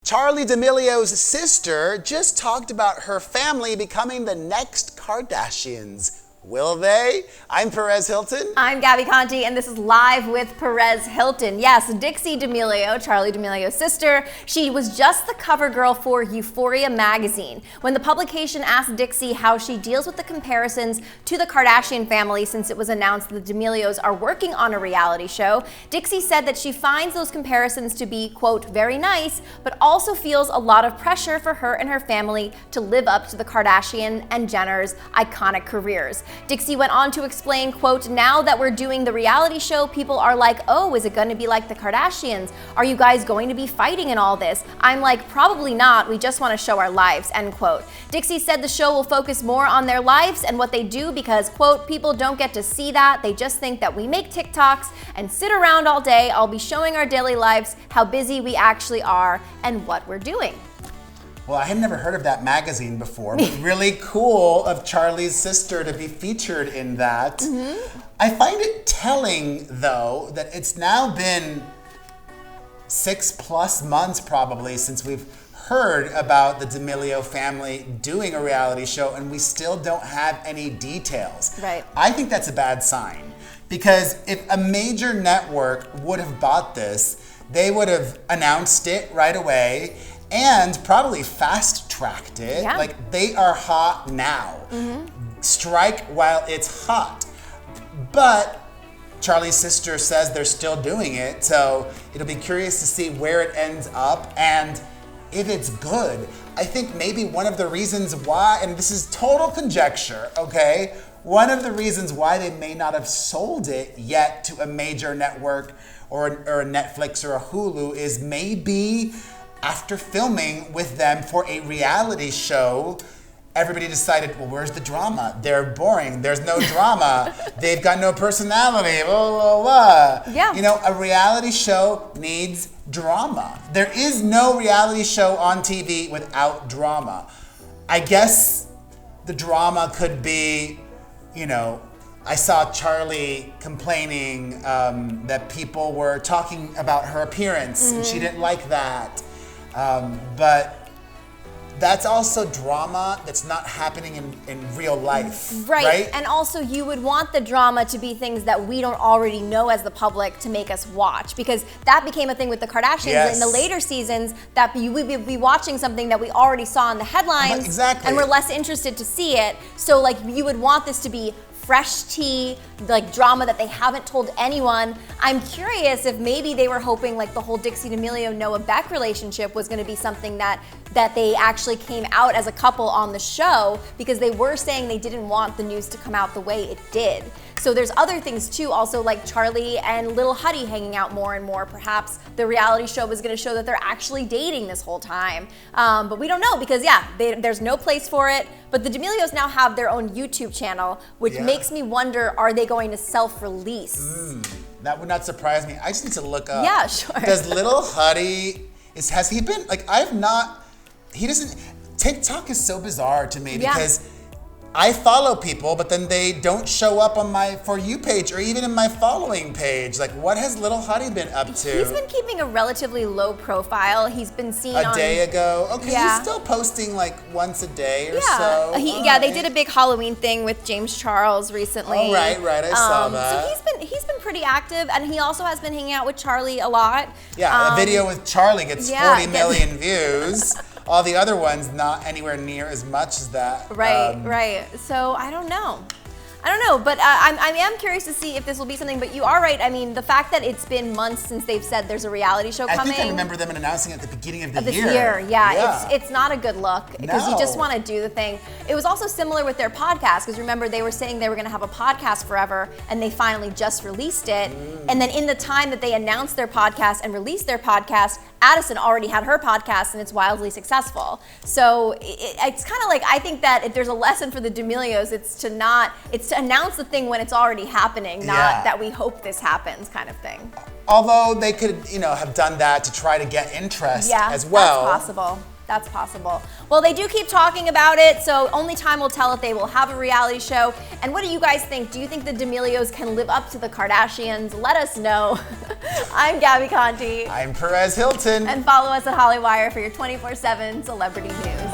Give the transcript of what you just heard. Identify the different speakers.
Speaker 1: Charli D'Amelio's sister just talked about her family becoming the next Kardashians. Will they? I'm Perez Hilton.
Speaker 2: I'm Gabi Conti, and this is Live with Perez Hilton. Yes, Dixie D'Amelio, Charli D'Amelio's sister, she was just the cover girl for Euphoria magazine. When the publication asked Dixie how she deals with the comparisons to the Kardashian family since it was announced the D'Amelios are working on a reality show, Dixie said that she finds those comparisons to be, quote, very nice, but also feels a lot of pressure for her and her family to live up to the Kardashian and Jenner's iconic careers. Dixie went on to explain, quote, now that we're doing the reality show, people are like, oh, is it going to be like the Kardashians? Are you guys going to be fighting in all this? I'm like, probably not. We just want to show our lives, end quote. Dixie said the show will focus more on their lives and what they do because, quote, people don't get to see that. They just think that we make TikToks and sit around all day. I'll be showing our daily lives, how busy we actually are, and what we're doing.
Speaker 1: Well, I had never heard of that magazine before, but really cool of Charli's sister to be featured in that. Mm-hmm. I find it telling, though, that it's now been 6+ months probably since we've heard about the D'Amelio family doing a reality show, and we still don't have any details.
Speaker 2: Right.
Speaker 1: I think that's a bad sign, because if a major network would have bought this, they would have announced it right away and probably fast-tracked it.
Speaker 2: Yeah.
Speaker 1: Like, they are hot now. Mm-hmm. Strike while it's hot. But Charli's sister says they're still doing it, so it'll be curious to see where it ends up and if it's good. I think maybe one of the reasons why, and this is total conjecture, okay? One of the reasons why they may not have sold it yet to a major network or a Netflix or a Hulu is maybe after filming with them for a reality show, everybody decided, well, where's the drama? They're boring. There's no drama. They've got no personality. Blah, blah, blah.
Speaker 2: Yeah.
Speaker 1: You know, a reality show needs drama. There is no reality show on TV without drama. I guess the drama could be, you know, I saw Charli complaining that people were talking about her appearance, and she didn't like that. But that's also drama that's not happening in real life, right?
Speaker 2: And also you would want the drama to be things that we don't already know as the public to make us watch, because that became a thing with the Kardashians.
Speaker 1: Yes.
Speaker 2: In the later seasons, that we would be watching something that we already saw in the headlines.
Speaker 1: Exactly.
Speaker 2: And we're less interested to see it. So like you would want this to be fresh tea, like drama that they haven't told anyone. I'm curious if maybe they were hoping like the whole Dixie D'Amelio Noah Beck relationship was going to be something that they actually came out as a couple on the show, because they were saying they didn't want the news to come out the way it did. So there's other things too, also like Charli and Lil Huddy hanging out more and more. Perhaps the reality show was going to show that they're actually dating this whole time. But we don't know, because there's no place for it. But the D'Amelios now have their own YouTube channel, which makes me wonder, are they going to self-release?
Speaker 1: That would not surprise me. I just need to look up.
Speaker 2: Yeah, sure.
Speaker 1: Does Lil Huddy, has he been, like, he doesn't, TikTok is so bizarre to me because I follow people, but then they don't show up on my For You page or even in my following page. Like, what has Lil Huddy been up to?
Speaker 2: He's been keeping a relatively low profile. He's been seen
Speaker 1: a day ago. Okay, he's still posting like once a day or so.
Speaker 2: They did a big Halloween thing with James Charles recently.
Speaker 1: Oh, right, I saw that.
Speaker 2: So he's been pretty active, and he also has been hanging out with Charli a lot.
Speaker 1: Yeah, a video with Charli gets 40 million views. All the other ones not anywhere near as much as that.
Speaker 2: Right. So I don't know, but I am curious to see if this will be something. But you are right. I mean, the fact that it's been months since they've said there's a reality show coming.
Speaker 1: I think I remember them announcing it at the beginning of the
Speaker 2: year. It's not a good look, because you just want to do the thing. It was also similar with their podcast, because remember they were saying they were going to have a podcast forever, and they finally just released it. And then in the time that they announced their podcast and released their podcast, Addison already had her podcast, and it's wildly successful. So it's kind of like, I think that if there's a lesson for the D'Amelios, it's to announce the thing when it's already happening, not that we hope this happens kind of thing.
Speaker 1: Although they could, have done that to try to get interest as well.
Speaker 2: That's possible. that's possible. Well, they do keep talking about it, so only time will tell if they will have a reality show. And what do you guys think? Do you think the D'Amelios can live up to the Kardashians? Let us know. I'm Gabi Conti.
Speaker 1: I'm Perez Hilton.
Speaker 2: And follow us at Hollywire for your 24/7 celebrity news.